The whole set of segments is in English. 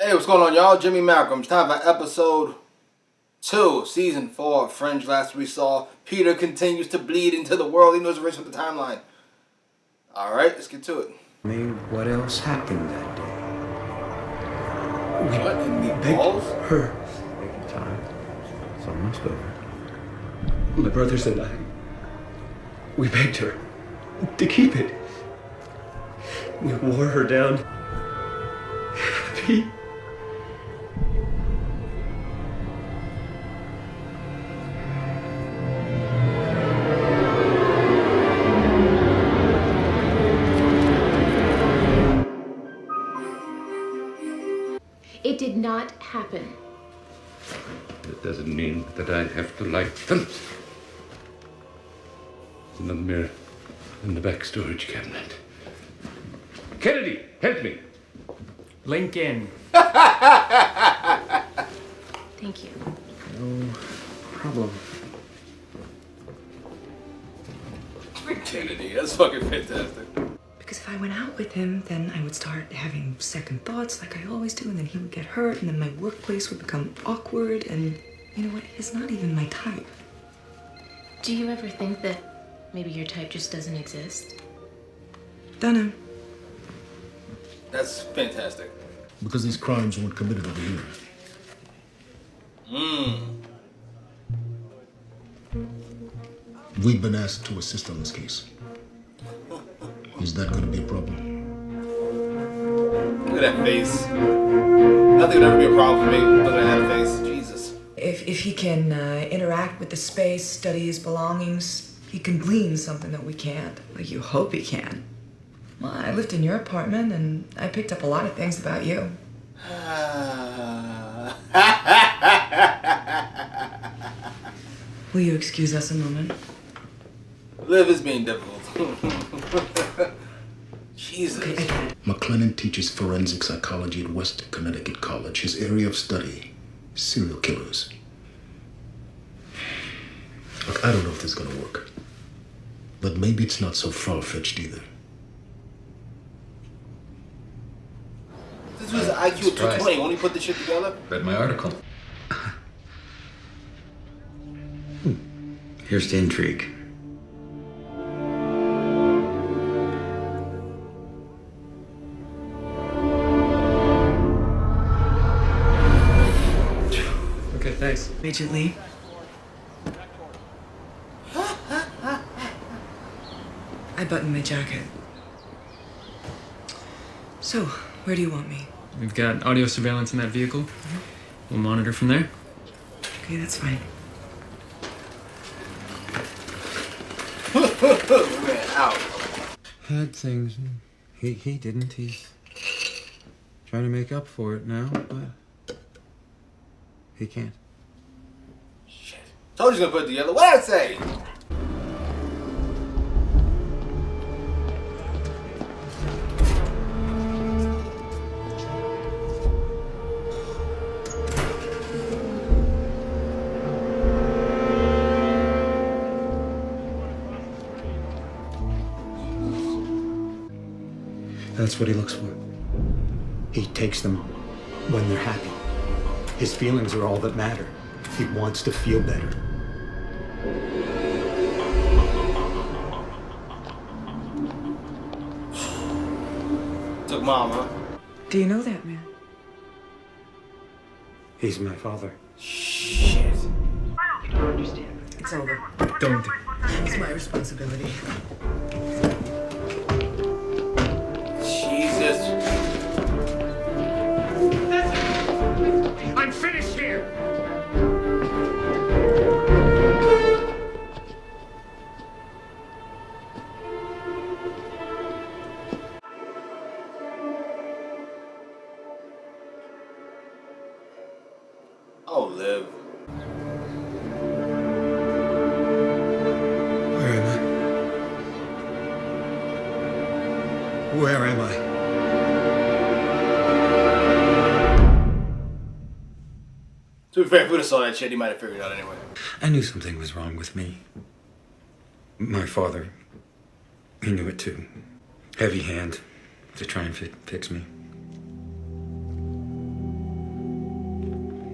Hey, what's going on, y'all? Jimmy Malcolm. It's time for episode 2, season 4 of Fringe. Last we saw, Peter continues to bleed into the world. He knows the rest of the timeline. Alright, let's get to it. I mean, what else happened that day? What in the balls? Her. Taking time. It's almost over. My brothers and I, we begged her to keep it. We wore her down. Pete. It did not happen. That doesn't mean that I have to like them. There's another mirror in the back storage cabinet. Kennedy, help me. Lincoln. Thank you. No problem. Kennedy, that's fucking fantastic. Because if I went out with him, then I would start having second thoughts like I always do, and then he would get hurt, and then my workplace would become awkward, and you know what? He's not even my type. Do you ever think that maybe your type just doesn't exist? Dunno. That's fantastic. Because these crimes weren't committed over here. We've been asked to assist on this case. Is that going to be a problem? Look at that face. Nothing would ever be a problem for me. Look at that face. Jesus. If he can interact with the space, study his belongings, he can glean something that we can't. Like you hope he can. Well, I lived in your apartment, and I picked up a lot of things about you. Will you excuse us a moment? Liv is being difficult. Jesus. McLennan teaches forensic psychology at Western Connecticut College. His area of study, serial killers. Look, I don't know if this is going to work. But maybe it's not so far-fetched either. This was IQ of 220. Won't he put this shit together? Read my article. Here's the intrigue. Okay, thanks. Agent Lee? I buttoned my jacket. So, where do you want me? We've got audio surveillance in that vehicle. We'll monitor from there. Okay, that's fine. Man, out. Had things. He didn't. He's trying to make up for it now, but he can't. Shit. Told you gonna put it together. What'd I say? That's what he looks for. He takes them when they're happy. His feelings are all that matter. He wants to feel better. Took mom, huh? Do you know that man? He's my father. Shit. You don't understand. It's over. Don't. It's my responsibility. Jesus. I'm finished here. Oh, Liv. Where am I? Where am I? To be fair, if we would have saw that shit, he might have figured it out anyway. I knew something was wrong with me. My father, he knew it too. Heavy hand to try and fix me.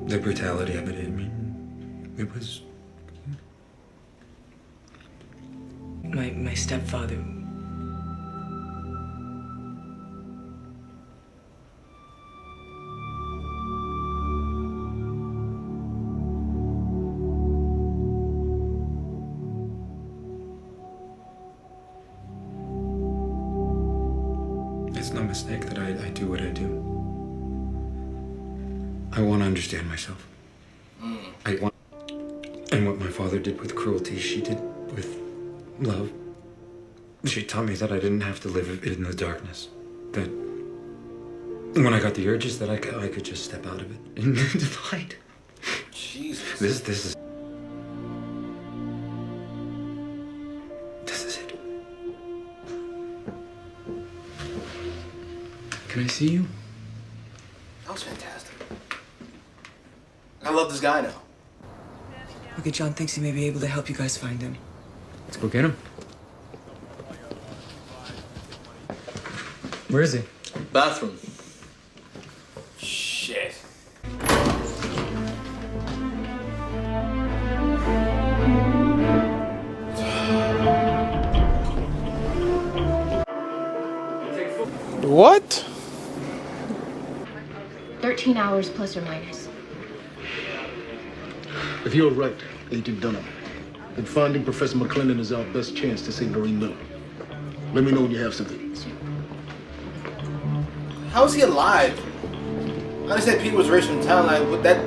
The brutality of it, I mean, it was... My stepfather. It's no mistake that I do what I do. I want to understand myself. And what my father did with cruelty, she did with love. She taught me that I didn't have to live in the darkness. That when I got the urges, that I could just step out of it into the light. Jesus. This is it. Can I see you? That was fantastic. I love this guy now. Okay, John thinks he may be able to help you guys find him. Let's go get him. Where is he? Bathroom. Shit. What? 13 hours plus or minus. If you're right, Agent Dunham, then finding Professor McClellan is our best chance to save Marie Miller. Let me know when you have something. How is he alive? I understand Peter was raised from town, but that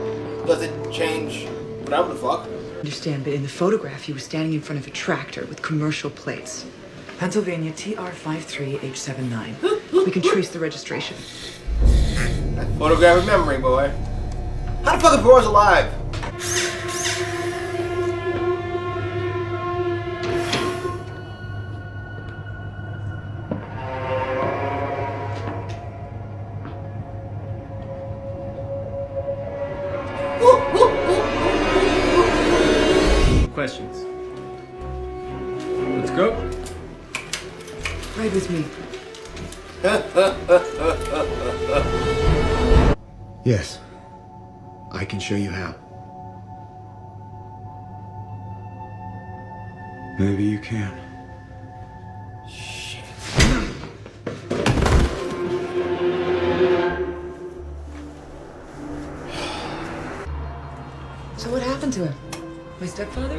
doesn't change whatever the fuck. I understand, but in the photograph, he was standing in front of a tractor with commercial plates. Pennsylvania TR53H79. We can trace the registration. That photographic memory, boy. How the fuck is Boris alive? Questions? Let's go. Ride with me. Yes, I can show you how. Maybe you can. So what happened to him? My stepfather?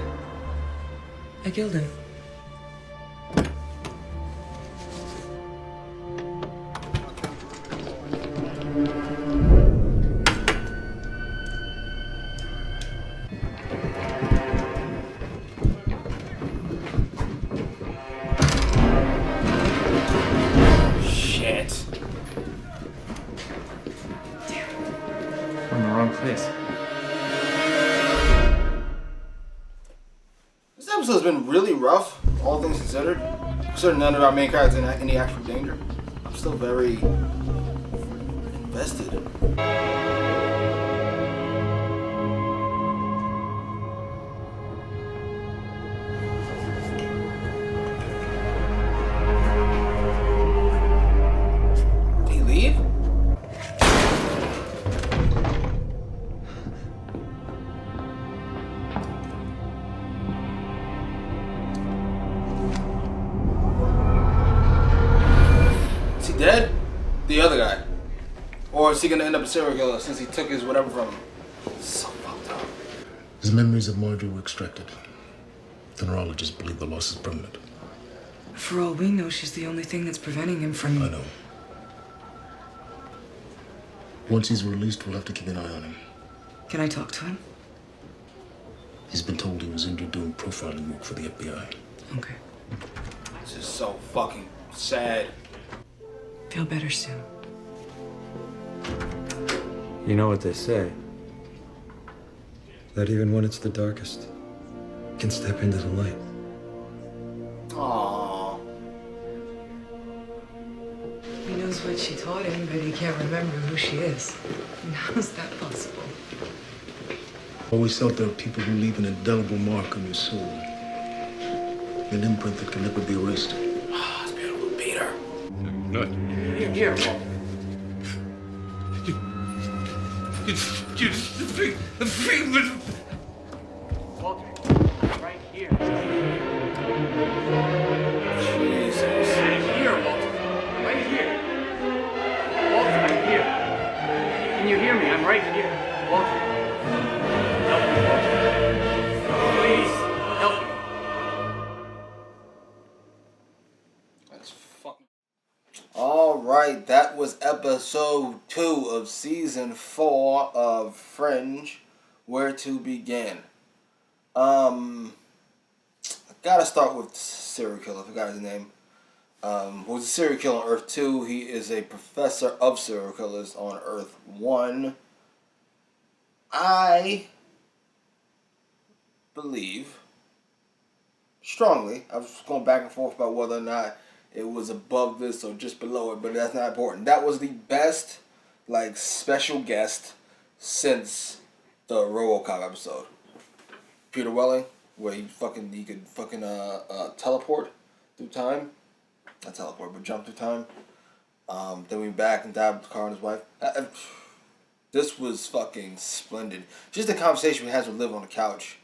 I killed him. Shit. We're in the wrong place. This episode's been really rough, all things considered. Considering none of our main characters in any actual danger. I'm still very invested. Did he leave? Is he dead? The other guy? Or is he gonna end up a serial killer since he took his whatever from him? So fucked up. His memories of Marjorie were extracted. The neurologists believe the loss is permanent. For all we know, she's the only thing that's preventing him from... I know. Once he's released, we'll have to keep an eye on him. Can I talk to him? He's been told he was injured doing profiling work for the FBI. Okay. This is so fucking sad. Feel better soon. You know what they say? That even when it's the darkest, you can step into the light. Aww. He knows what she taught him, but he can't remember who she is. How's that possible? Always felt there are people who leave an indelible mark on your soul. An imprint that can never be erased. Ah, it's beautiful, Peter. Not. Here. Walter, right here. Jesus. Right here, Walter. Right here. Walter, I'm here. Can you hear me? I'm right here. Walter. Help me, Walter. Please, help me. That's fucking. Alright, that was episode 2 of season 4 of Fringe. Where to begin? I gotta start with serial killer. I forgot his name. Was a serial killer on Earth 2. He is a professor of serial killers on Earth 1. I believe strongly, I was going back and forth about whether or not it was above this or just below it, but that's not important. That was the best, like, special guest since the RoboCop episode. Peter Welling, where he could teleport through time. Not teleport, but jump through time. Then we back and died with the car and his wife. This was fucking splendid. Just the conversation we had with Liv on the couch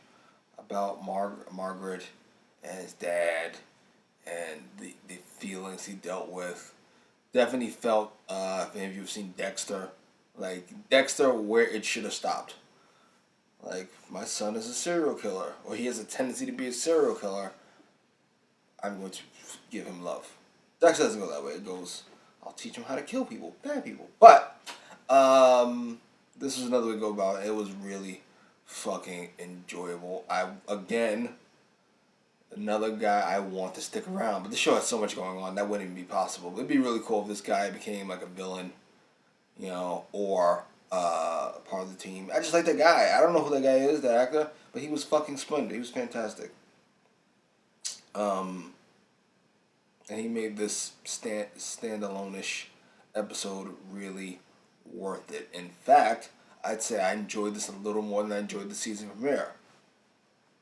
about Margaret and his dad and the feelings he dealt with. Definitely felt, if any of you have seen Dexter, like Dexter where it should have stopped. Like, my son is a serial killer, or he has a tendency to be a serial killer. I'm going to give him love. Dexter doesn't go that way. It goes, I'll teach him how to kill people, bad people. But, this was another way to go about it. It was really fucking enjoyable. Another guy I want to stick around, but the show has so much going on that wouldn't even be possible. It'd be really cool if this guy became like a villain, or part of the team. I just like that guy. I don't know who that guy is, that actor, but he was fucking splendid. He was fantastic. And he made this standalone-ish episode really worth it. In fact, I'd say I enjoyed this a little more than I enjoyed the season premiere.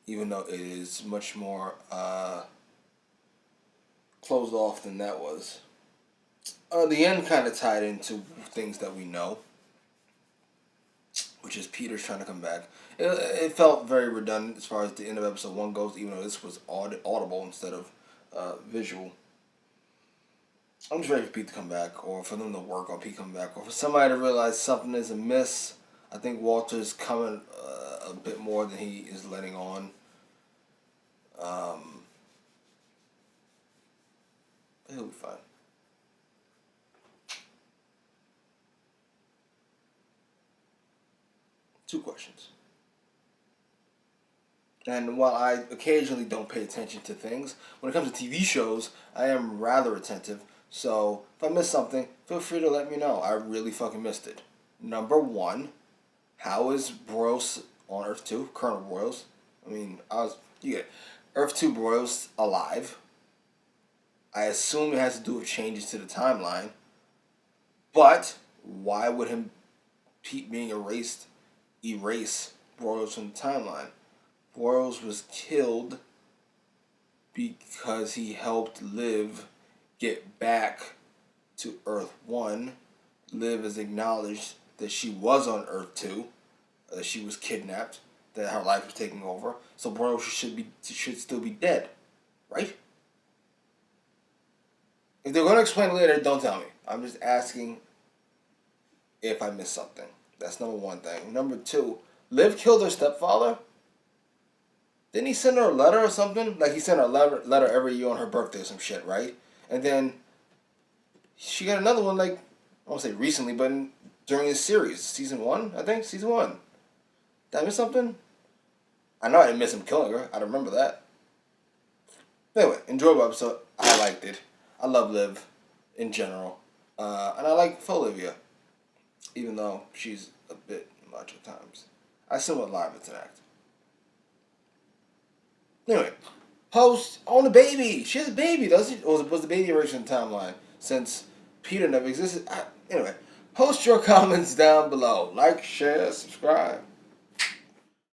Even though it is much more closed off than that was. The end kind of tied into things that we know, which is Peter's trying to come back. It felt very redundant as far as the end of episode 1 goes, even though this was audible instead of visual. I'm just ready for Pete to come back, or for them to work on Pete coming back, or for somebody to realize something is amiss. I think Walter's coming a bit more than he is letting on. He'll be fine. Two questions. And while I occasionally don't pay attention to things, when it comes to TV shows, I am rather attentive. So if I miss something, feel free to let me know. I really fucking missed it. Number 1, how is Broyles on Earth 2? Colonel Broyles. You get it. Earth 2 Broyles alive. I assume it has to do with changes to the timeline. But why would Pete being erase Broyles from the timeline? Broyles was killed because he helped Liv get back to Earth 1. Liv has acknowledged that she was on Earth 2, that she was kidnapped, that her life was taking over. So Broyles should still be dead, right? If they're going to explain it later, don't tell me. I'm just asking if I missed something. That's number 1 thing. Number 2, Liv killed her stepfather? Didn't he send her a letter or something? Like, he sent her a letter every year on her birthday or some shit, right? And then she got another one, like, I won't say recently, but during this series. Season 1, I think? Season 1. Did I miss something? I know I didn't miss him killing her. I remember that. Anyway, enjoyable episode. I liked it. I love Liv in general. And I like Olivia, even though she's a bit much at times. I still want live it's an act. Anyway, post on the baby. She has a baby, doesn't she? Or was the baby erased in the timeline since Peter never existed? Anyway, post your comments down below. Like, share, subscribe.